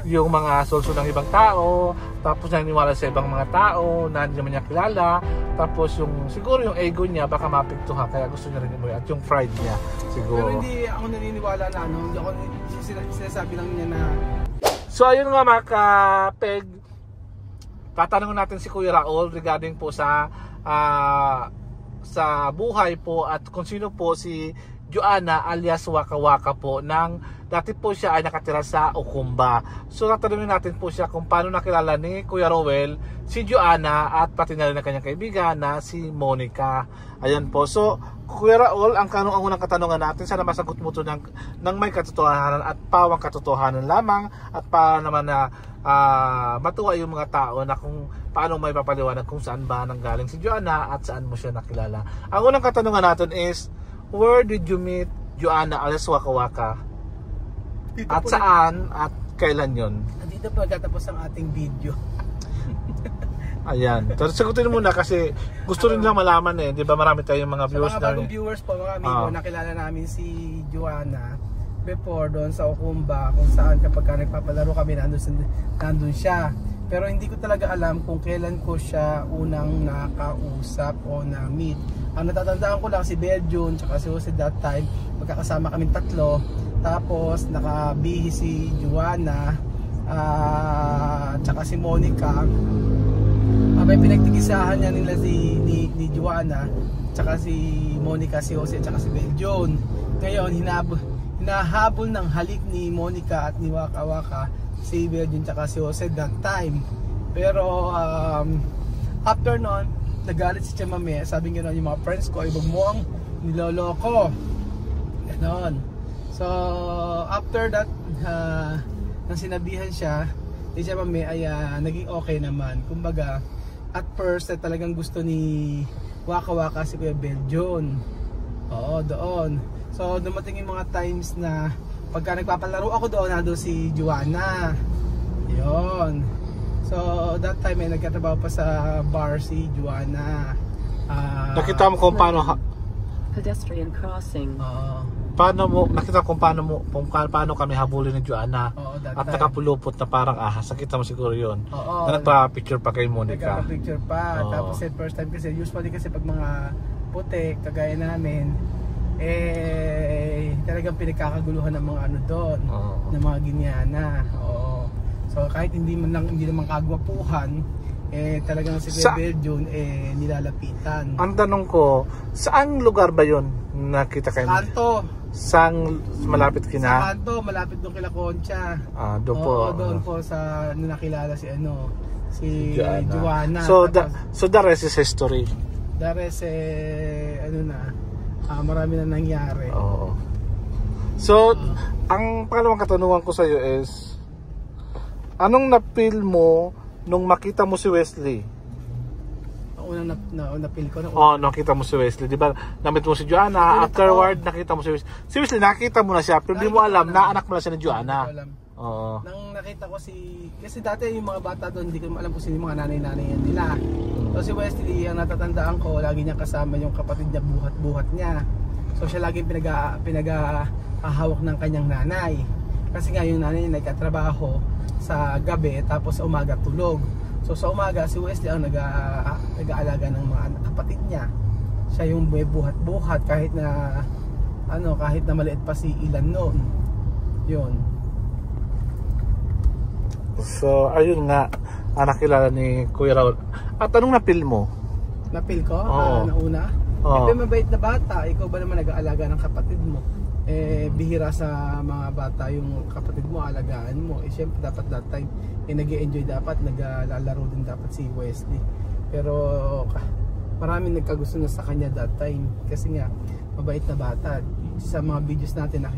yung mga solso ng ibang tao, tapos naniniwala sa ibang mga tao na hindi naman niya kilala, tapos yung siguro yung ego niya baka mapiktuhan kaya gusto niya rin umuwi at yung pride niya siguro. Pero hindi ako naniniwala na hindi ako sinasabi lang niya na. So ayun nga mga kapeg, tatanungin natin si Kuya Raul regarding po sa buhay po at kung sino po si Joanna alias Waka Waka po dati po siya ay nakatira sa Ukumba. So tatanungin natin po siya kung paano nakilala ni Kuya Rowel si Joanna at pati na rin ang kanyang kaibigan na si Monica. Ayan po. So Kuya Raul, ang unang katanungan natin, sana masagot mo ito ng may katotohanan at pawang katotohanan lamang at para naman na matuwa yung mga tao na kung paano may papaliwanag kung saan ba nanggaling si Joanna at saan mo siya nakilala. Ang unang katanungan natin is, where did you meet Joanna alias Waka Waka? At saan at kailan yon? Dito po nagtatapos ang ating video. Ayan. Pero sagutin muna kasi gusto rin lang malaman di ba marami tayong mga viewers sa mga bagong viewers po, mga amigo, nakilala namin si Joanna before doon sa Ukumba, kung saan kapag nagpapalaro kami nandun siya. Pero hindi ko talaga alam kung kailan ko siya unang nakausap o na-meet. Ang natatandaan ko lang si Belgium tsaka si Jose that time, magkakasama kaming tatlo. Tapos nakabihi si Joanna tsaka si Monica. May pinagtigisahan niya nila ni Joanna tsaka si Monica, si Jose tsaka si Belgium. Ngayon hinahabol ng halik ni Monica at ni Waka Waka si Belgium tsaka si Jose that time. Pero after nun, nagalit si Chamame. Sabi nga yung mga friends ko, ibag mo ang niloloko. Ganon. So after that, nang sinabihan siya ni Chamame ay naging okay naman. Kumbaga at first talagang gusto ni Waka Waka si Kuya Belgium. Oo, doon. So dumating yung mga times na pagka nagpapalaro ako doon, nando si Joanna. Yun. So that time ay nagkatrabaho pa sa bar si Joanna. Nakita mo kung paano pedestrian crossing. Nakita kung paano kami habulin ni Joanna. At nakapulupot na parang ahas. Nakita mo siguro yun. Na nagpa-picture pa kay Monica. Nagpa-picture pa. Tapos first time kasi, usually kasi pag mga puti, kagaya namin, talagang pinagkakaguluhan ng mga ano doon, ng mga ginyana. So kahit hindi naman kagwapuhan, talagang si Belgium nilalapitan. Ang tanong ko, saang lugar ba yon nakita kayo? Kanto. Sang malapit kina? Sa Kanto, malapit doon kila Concha. Doon po. Doon po sa nakilala si Joanna. So the rest is history. The rest marami na nangyari. So, ang pangalawang katanungan ko sa iyo is, anong na-feel mo nung makita mo si Wesley? Unang na-feel ko. Nakita mo si Wesley. Di ba, namit mo si Joanna, afterward, nakita mo si Wesley. Si Wesley, nakita mo na siya, pero hindi mo alam na anak mo na siya ni Joanna. Nang nakita ko kasi dati yung mga bata doon, hindi ko alam kung sino yung mga nanay-nanay nila. So si Wesley, ang natatandaan ko, lagi niya kasama yung kapatid niya, buhat-buhat niya. So siya laging pinag-ahawak ng kanyang nanay. Kasi nga yung nanay niya nagkatrabaho sa gabi, tapos sa umaga tulog. So sa umaga, si Wesley ang nag-aalaga ng mga kapatid niya. Siya yung buhat-buhat kahit na maliit pa si Ilan noon. Yun. So ayun nga, nakilala ni Kuya Raul. At anong na-feel mo? Na-feel ko? Nauna? Mabait na bata. Ikaw ba naman nag-aalaga ng kapatid mo? Bihira sa mga bata yung kapatid mo, alagaan mo. Siyempre dapat that time nag-enjoy, dapat naglalaro din dapat si Wesley. Pero maraming nagkagusto na sa kanya that time kasi nga mabait na bata. Sa mga videos natin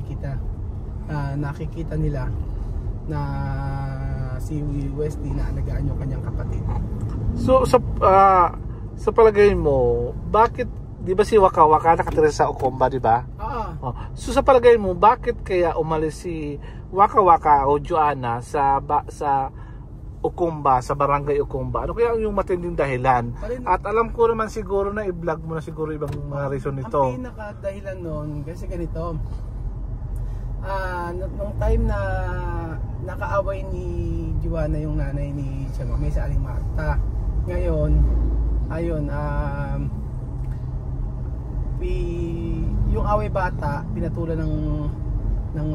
nakikita nila na si Wesley na alagaan yung kanyang kapatid. So sa palagay mo, bakit, di ba si Waka Waka nakatira sa Ukumba, di ba? So sa palagay mo, bakit kaya umalis si Waka Waka o Joanna sa Ukumba, sa barangay Ukumba? Ano kaya yung matinding dahilan? At alam ko naman siguro na i-vlog mo na siguro ibang mga reason nito. Ang pinaka-dahilan noon kasi ganito. nung time na nakaaway ni Joanna yung nanay ni Chamame sa Aling Marta. Ngayon, ayun, yung away bata pinatulan ng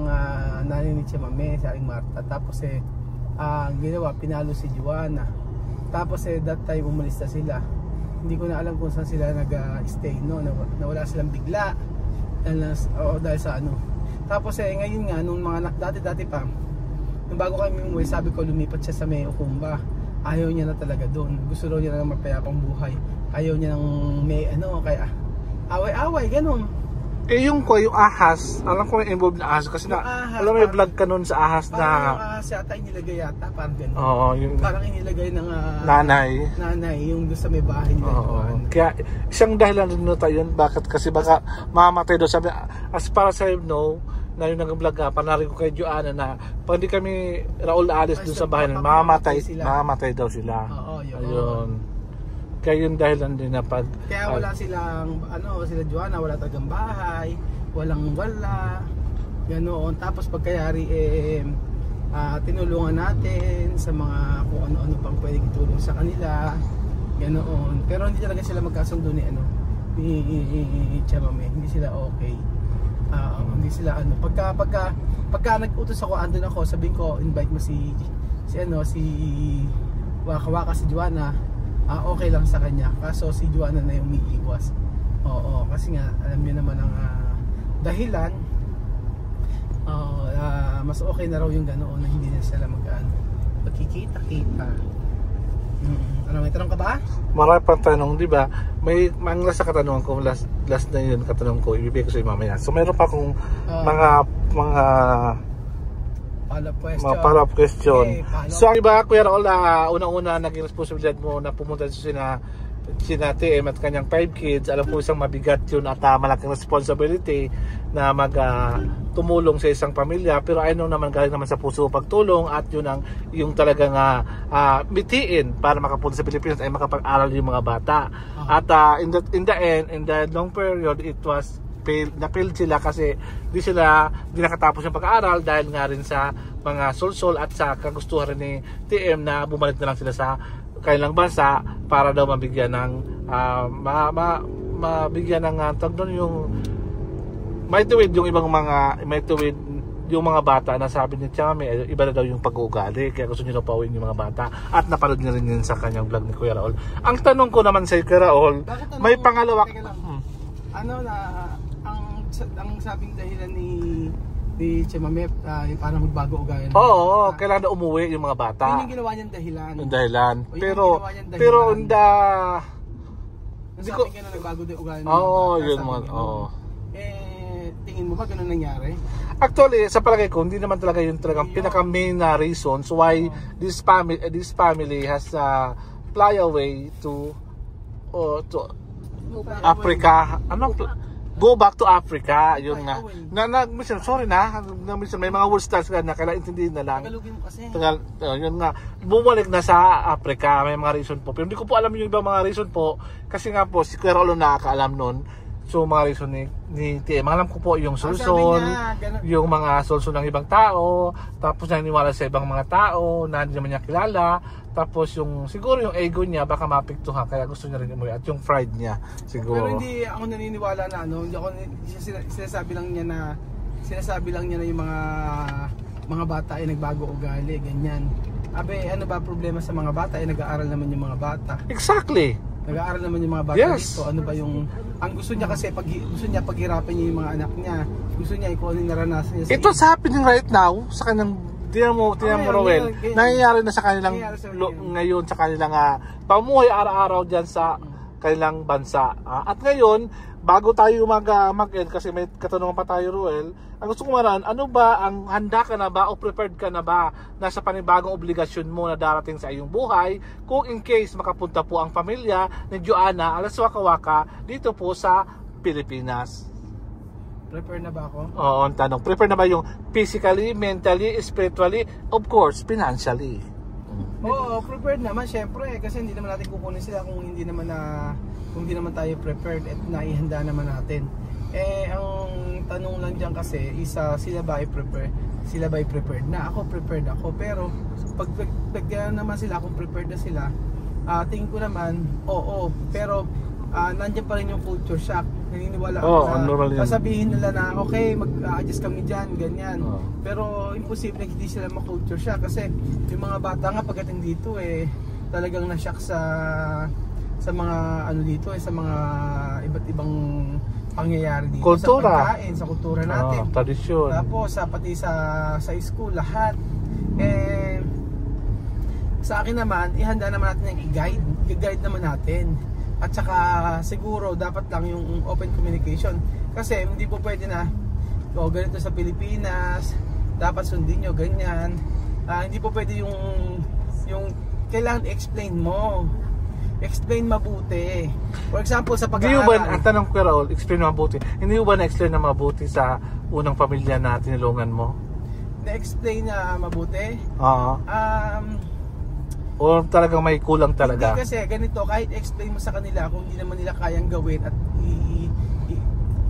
nanay ni Chamame sa Aling Marta. Tapos ang ginawa, pinalo si Joanna. Tapos that time umalis na sila. Hindi ko na alam kung saan sila nag-stay, no? Nawala silang bigla dahil sa ano. Tapos ngayon nga, nung mga dati-dati pa, nung bago kami umuwi, sabi ko lumipat siya sa may Ukumba. Ayaw niya na talaga doon. Gusto raw niya na mapayapang buhay. Ayaw niya ng may ano, kaya away-away, ganun. Yung ahas, alam ko may involved na ahas kasi alam mo may vlog ka nun sa ahas na yung ahas yata inilagay yata, parang ganun. Oo, yung parang inilagay ng nanay, yung doon sa may bahay nila. Kaya isang dahilan din nito yun, bakit kasi baka mamatay daw. Sabi, as para sa na yung nag-vlog ka, panarin ko kay Joanna na pag hindi kami Raul alis doon sa bahay na mamamatay daw sila. Oo, ayun. Kaya yung dahilan din na pag kaya wala silang sila Joanna, wala talagang bahay, walang ganoon. Tapos pagkayari tinulungan natin sa mga kung ano-ano pang pwedeng itulong sa kanila, ganoon. Pero hindi talaga sila magkasundo ni Chamame, hindi sila okay. Hindi sila pagka nag-utos ako, andun ako, sabihin ko invite mo si Waka si Joanna. Okay lang sa kanya, kaso si Joanna na yung umiiwas. Oo, kasi nga alam niyo naman ang dahilan. Mas okay na raw yung ganoon na hindi na sila magkikita-kita. Ano, may tanong ka ba? Marami pang tanong, di ba? May last sa katanungan ko, last na yun katanong ko, ibibigay ko sa mamaya. So meron pa akong mga follow-up question. So, diba, Kuya Raul, una-una naging responsibilidad mo na pumunta sa sina TM at kanyang 5 kids. Alam ko isang mabigat yun at malaking responsibility na tumulong sa isang pamilya. Pero I know naman, galing naman sa puso pagtulong at yun ang yung talagang mitiin para makapunta sa Pilipinas ay makapag-aral yung mga bata. At in the end, in the long period, it was na-failed sila kasi di nakatapos yung pag-aaral dahil nga rin sa mga solsol at sa kagustuhan rin ni TM na bumalik na lang sila sa kanilang bansa para daw mabigyan ng mabigyan ng yung maituwid yung ibang mga yung mga bata na sabi ni Chamame, iba na daw yung pag-uugali kaya gusto nyo na pauwiin yung mga bata at napanood niya rin yun sa kanyang vlog ni Kuya Raul. Ang tanong ko naman sa Kuya Raul, may pangalawa ang sabing dahilan ni Chamame yung parang magbago ugali. Oo, kailangan na umuwi yung mga bata. Yun yung ginawa niyang dahilan. Pero nasabi ka na nagbago din ugali. Yun mo. Tingin mo ba ganun nangyari? Actually, sa palagay ko, hindi naman talaga yung talagang pinaka-main na reasons why this family has fly away to Africa. Go back to Africa, yun nga. Sorry na, may mga words na kailangan intindihin na lang. Tagalogin mo kasi. Yun nga, bumalik na sa Africa, may mga reason po. Pero hindi ko po alam yung ibang mga reason po, kasi nga po, si Kuya Raul nakakaalam nun. So mga reason ni TM, alam ko po yung solsol, yung mga solsol ng ibang tao, tapos naniniwala sa ibang mga tao na hindi naman niya kilala, tapos yung siguro yung ego niya baka mapiktuhan kaya gusto niya rin umuwi at yung pride niya siguro. Pero hindi ako naniniwala na hindi ako sinasabi lang niya na yung mga bata ay nagbago ugali, ganyan. Abe, ano ba problema sa mga bata? Nag-aaral naman yung mga bata. Exactly. Nag-aaral naman yung mga bata dito. Ano ba yung ang gusto niya kasi gusto niya paghirapan niya yung mga anak niya. Gusto niya kung ano yung naranasan niya. It's happening right now sa kanyang tiyan mo Roel. Nangyayari na sa kanilang ngayon sa kanilang pamuhay araw-araw diyan sa kanilang bansa. At ngayon, bago tayo mag-end kasi may katanungan pa tayo, Roel. Ang gusto ko maran, ano ba ang handa ka na ba o prepared ka na ba na sa panibagong obligasyon mo na darating sa iyong buhay kung in case makapunta po ang pamilya ni Joanna alias Waka Waka dito po sa Pilipinas? Prepare na ba ako? Oo, ang tanong. Prepare na ba yung physically, mentally, spiritually, of course, financially? Oo, prepared naman syempre kasi hindi naman natin kukunin sila kung hindi naman tayo prepared at naihanda naman natin. Ang tanong lang dyan kasi isa, sila ba ay prepared na? Ako prepared ako, pero pag naman sila kung prepared na sila, tingin ko naman oo, pero nandiyan pa rin yung culture shock. Naniniwala ako na sasabihin nila na okay, mag-adjust kami dyan, ganyan. Pero imposible hindi sila ma-culture shock kasi yung mga bata nga pagdating dito talagang na-shock sa mga ano dito sa mga iba't ibang pangyayari dito, kultura. Sa pagkain, sa kultura natin, tradisyon. tapos pati sa school, lahat. Sa akin naman, ihanda naman natin yung i-guide naman natin. At saka siguro dapat lang yung open communication, kasi hindi po pwede na ganito sa Pilipinas, dapat sundin nyo ganyan. Hindi po pwede yung kailangan explain mo. Explain mabuti. For example, sa pag-aaral. Ang tanong ko, Raul, explain mabuti. Hindi mo ba na-explain na mabuti sa unang pamilya na tinulungan mo? Na-explain na mabuti? Oo. O talagang may kulang talaga? Hindi, kasi ganito, kahit explain mo sa kanila kung hindi naman nila kayang gawin, at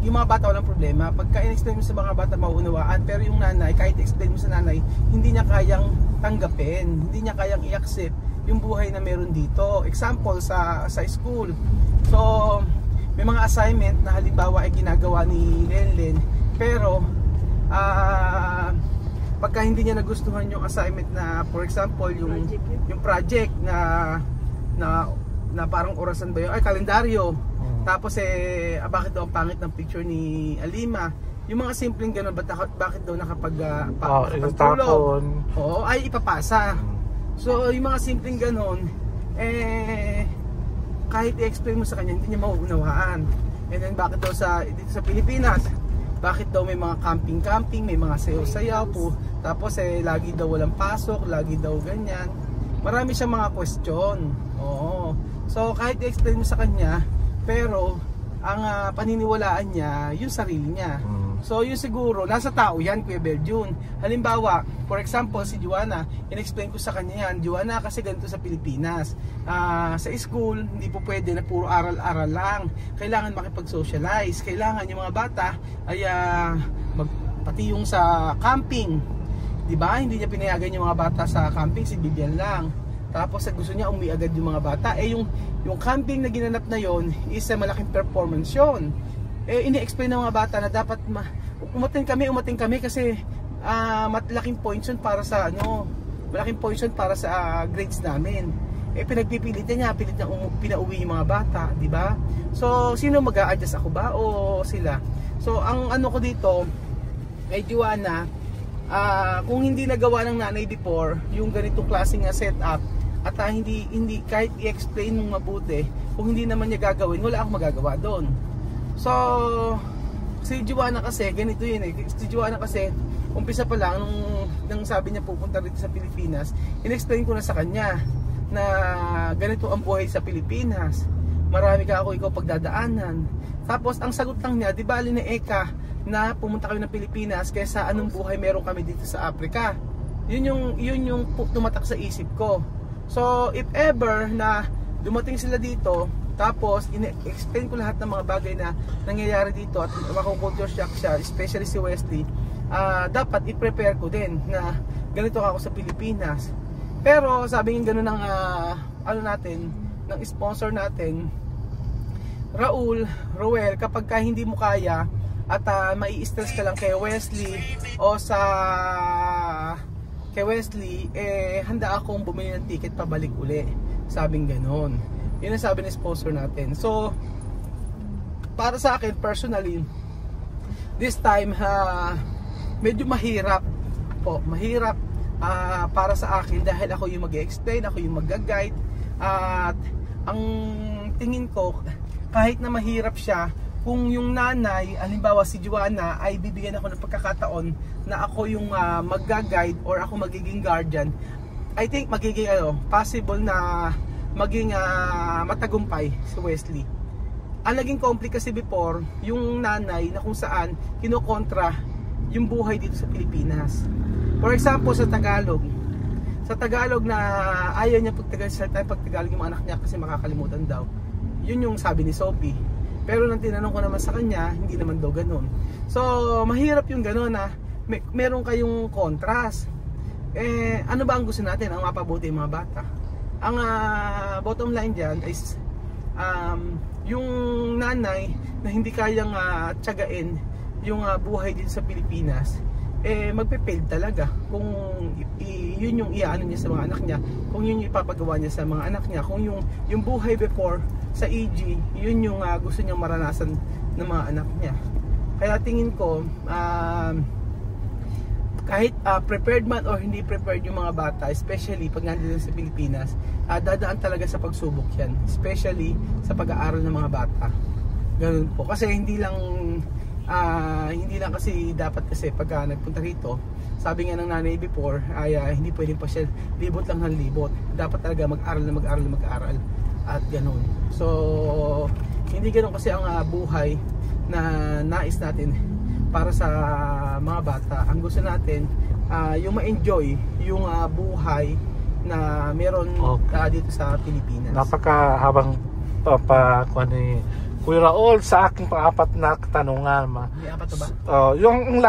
yung mga bata walang problema. Pagka in-explain mo sa mga bata mauunawaan, pero yung nanay, kahit explain mo sa nanay, hindi niya kayang tanggapin, hindi niya kayang i-accept yung buhay na meron dito. Example, sa school. So, may mga assignment na halimbawa ay ginagawa ni Lenlen, pero pagka hindi niya nagustuhan yung assignment na, for example, yung project na parang orasan ba yun, kalendaryo. Tapos bakit daw ang pangit ng picture ni Alima? Yung mga simpleng ganun, bakit daw nakapagtulog? Oo, ay ipapasa. So yung mga simpleng ganon, kahit i-explain mo sa kanya, hindi niya mauunawaan. And then bakit daw dito sa Pilipinas, bakit daw may mga camping, may mga sayaw-sayaw po, tapos lagi daw walang pasok, lagi daw ganyan. Marami siyang mga question. Oo. So kahit i-explain mo sa kanya, pero ang paniniwalaan niya yung sarili niya. So yun siguro, nasa tao yan, Kuya Beljun. Halimbawa, for example, si Joanna, in-explain ko sa kanya yan, Joanna, kasi ganito sa Pilipinas, sa school, hindi po pwede na puro aral-aral lang. Kailangan makipag-socialize. Kailangan yung mga bata ay pati yung sa camping, diba? Hindi niya pinayagan yung mga bata sa camping, si Bibian lang. Tapos gusto niya agad yung mga bata. Yung camping na ginanap na yon is malaking performance yun. Ini-explain ng mga bata na dapat umating kami kasi malaking points yun para sa grades namin. Pinagpipilitan niya, pinauwi yung mga bata, di ba? So sino mag-a-adjust, ako ba o sila? So ang ano ko dito kay Joanna, kung hindi nagawa ng nanay before yung ganitong klaseng setup, at hindi kahit i-explain mong mabuti, kung hindi naman niya gagawin, wala akong magagawa doon. So si Joanna kasi ganito yun si Joanna kasi umpisa pa lang nung sabi niya pupunta rito sa Pilipinas, in-explain ko na sa kanya na ganito ang buhay sa Pilipinas, marami ikaw pagdadaanan. Tapos ang sagot lang niya, di bali na na pumunta kami ng Pilipinas kaysa anong buhay meron kami dito sa Africa. Yun yung tumatak sa isip ko. So if ever na dumating sila dito, tapos in-explain ko lahat ng mga bagay na nangyayari dito at mako-culture shock siya, especially si Wesley, dapat i-prepare ko din na ganito ako sa Pilipinas. Pero sabi ng gano'n ng ng sponsor natin, Roel, kapag hindi mo kaya at mai-stress ka lang kay Wesley handa akong bumili ng ticket pabalik uli, sabing gano'n. Yun ang sabi ng sponsor natin. So para sa akin personally, this time medyo mahirap para sa akin dahil ako yung mag-explain, ako yung mag-guide, at ang tingin ko kahit na mahirap siya, kung yung nanay, halimbawa si Joanna, ay bibigyan ako ng pagkakataon na ako yung mag-guide or ako magiging guardian, I think magiging possible na maging matagumpay si Wesley. Ang naging conflict kasi before, yung nanay na kung saan kinokontra yung buhay dito sa Pilipinas. For example, sa Tagalog na ayaw niya pag Tagalog yung mga anak niya kasi makakalimutan daw. Yun yung sabi ni Sophie. Pero nang tinanong ko naman sa kanya, hindi naman daw ganun. So mahirap yung ganun na meron kayong contrast. Ano ba ang gusto natin? Ang mapabuti yung mga bata. Ang bottom line dyan is yung nanay na hindi kayang tiyagain yung buhay din sa Pilipinas, magpe-fail talaga kung yun yung iaano niya sa mga anak niya, kung yun yung ipapagawa niya sa mga anak niya, kung yung buhay before sa EG, yun yung gusto niyang maranasan ng mga anak niya. Kaya tingin ko, kahit prepared man or hindi prepared yung mga bata, especially pag nandito sa Pilipinas, dadaan talaga sa pagsubok yan, especially sa pag-aaral ng mga bata. Ganun po, kasi hindi lang kasi dapat kasi pagka nagpunta rito, sabi nga ng nanay before, ay hindi pwedeng pa siya libot lang ng libot, dapat talaga mag-aral at ganun. So hindi ganun kasi ang buhay na nais natin para sa mga bata. Ang gusto natin yung ma-enjoy yung buhay na meron dito sa Pilipinas. Napakahabang ni Kuya Raul sa aking pang-apat na katanungan. May apat na ba? Yung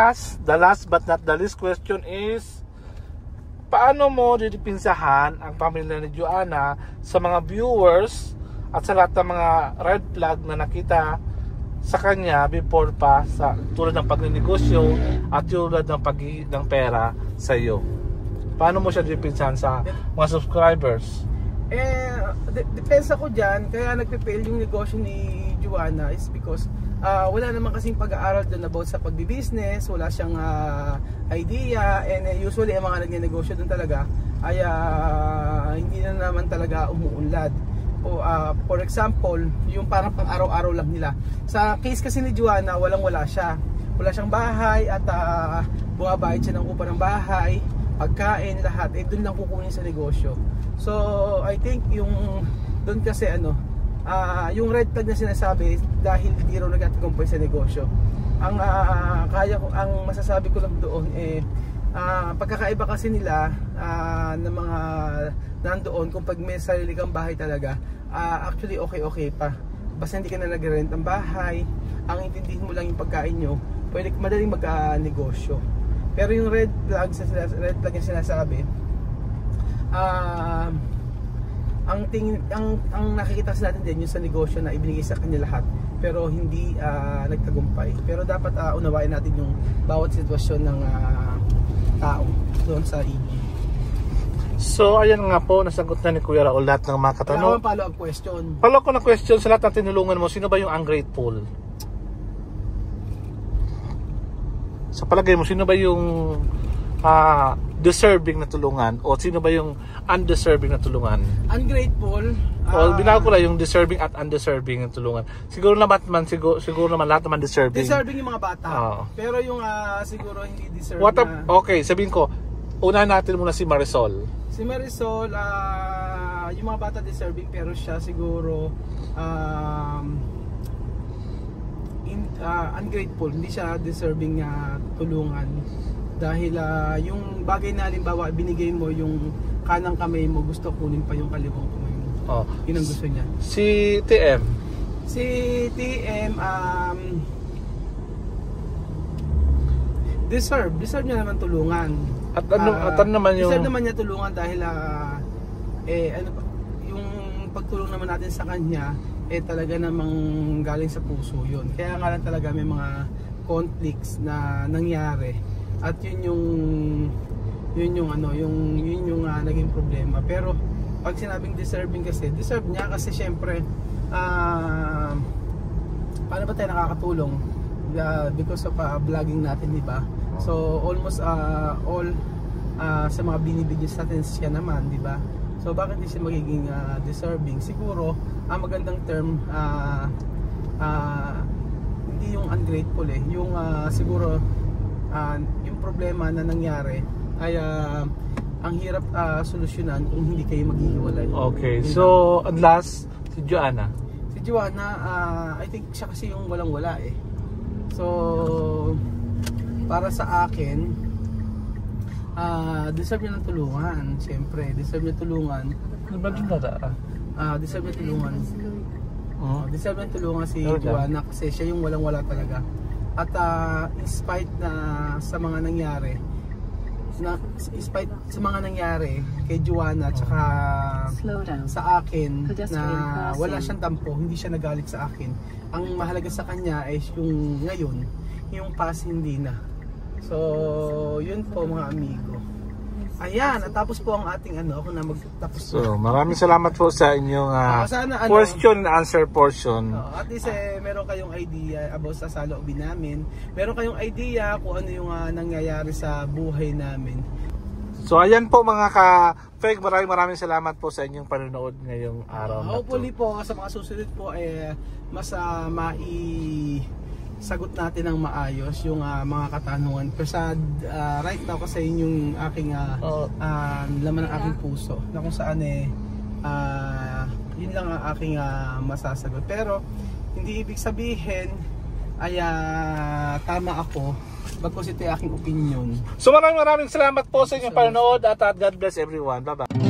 the last but not the least question is, paano mo didipinsahan ang pamilya ni Joanna sa mga viewers at sa lahat ng mga red flag na nakita sa kanya before pa, sa tulad ng pagninegosyo at tulad ng pera sa iyo? Paano mo siya didipinsahan sa mga subscribers? Depensa ko dyan, kaya nagpe-fail yung negosyo ni Joanna is because wala naman kasing pag-aaral doon about sa pagbi-business, wala siyang idea, and usually ang mga nagnegosyo doon talaga ay hindi na naman talaga umuunlad. For example, yung parang pang araw-araw lang nila. Sa case kasi ni Joanna, wala siya. Wala siyang bahay at bumabayad siya ng upa ng bahay, pagkain, lahat, doon lang kukunin sa negosyo. So I think yung doon kasi yung red flag na sinasabi dahil hindi raw nagtatagumpay sa negosyo. Ang ang masasabi ko lang doon pagkakaiba kasi nila ng mga nandoon, kung pag may sarili kang bahay talaga, actually okay pa. Basta hindi ka na nag-rent ng bahay, ang intindihin mo lang yung pagkain nyo, pwede madaling mag-negosyo. Pero yung red flag yung sinasabi, ang nakikita sa natin din yung sa negosyo na ibinigay sa kanya lahat pero hindi nagtagumpay. Pero dapat unawain natin yung bawat sitwasyon ng tao doon sa EG. So ayan nga po, nasagot na ni Kuya Raul lahat ng mga katanungan. Follow-up question. Follow ko na question sa lahat ng tinulungan mo. Sino ba yung ungrateful? Sa palagay mo, sino ba yung deserving na tulungan o sino ba yung undeserving na tulungan? Ungrateful. Binago ko lang yung deserving at undeserving na tulungan. Siguro naman lahat naman deserving. Deserving yung mga bata. Pero yung siguro hindi deserving. Okay, sabihin ko, unahin natin muna si Marisol. Si Marisol, yung mga bata deserving pero siya siguro ungrateful. Hindi siya deserving tulungan. Dahil yung bagay na halimbawa binigay mo yung kanang kamay mo, gusto kunin pa yung kaliwang kamay mo. Yun ang gusto niya. Si TM? Si TM deserve niya naman tulungan. At ano naman yung deserve naman niya tulungan dahil yung pagtulong naman natin sa kanya talaga namang galing sa puso yun. Kaya nga lang talaga may mga conflicts na nangyari. At yun yung naging problema. Pero pag sinabing deserving kasi, deserve niya kasi syempre paano ba tayo nakakatulong because of vlogging natin, di ba? So almost all sa mga binibigyan sa atin siya naman, di ba? So bakit hindi siya magiging deserving? Siguro ang magandang term hindi yung ungrateful yung siguro yung problema na nangyari ay ang hirap solusyonan kung hindi kayo maghihiwalay. Okay, so at last si Joanna. Si Joanna, I think siya kasi yung walang-wala So para sa akin, deserve niya ng tulungan. Siyempre, deserve niya tulungan. Deserve niya tulungan. Deserve ng tulungan si Okay. Joanna kasi siya yung walang-wala talaga. At in spite na sa mga nangyari, kay Joanna at saka Slow down. sa akin Pedestrian na crossing. wala siyang tampo, hindi siya nagalit sa akin. Ang mahalaga sa kanya ay yung ngayon, yung past hindi na. So, yun po mga amigo. Ayan, natapos po ang ating ako na magtapos. So, maraming salamat po sa inyong Sana, question and answer portion. at least meron kayong idea about sa saloobin namin. Meron kayong idea kung ano yung nangyayari sa buhay namin. So ayan po mga ka-fake, maraming salamat po sa inyong panonood ngayong araw na to. Hopefully po sa mga susunod po mas sagot natin ng maayos yung mga katanungan. Pero sa right now kasi yung aking laman ng aking puso na kung saan yun lang ang aking masasagot. Pero hindi ibig sabihin ay tama ako bagkus ito yung aking opinion. So maraming salamat po sa inyong panonood at God bless everyone. Bye bye.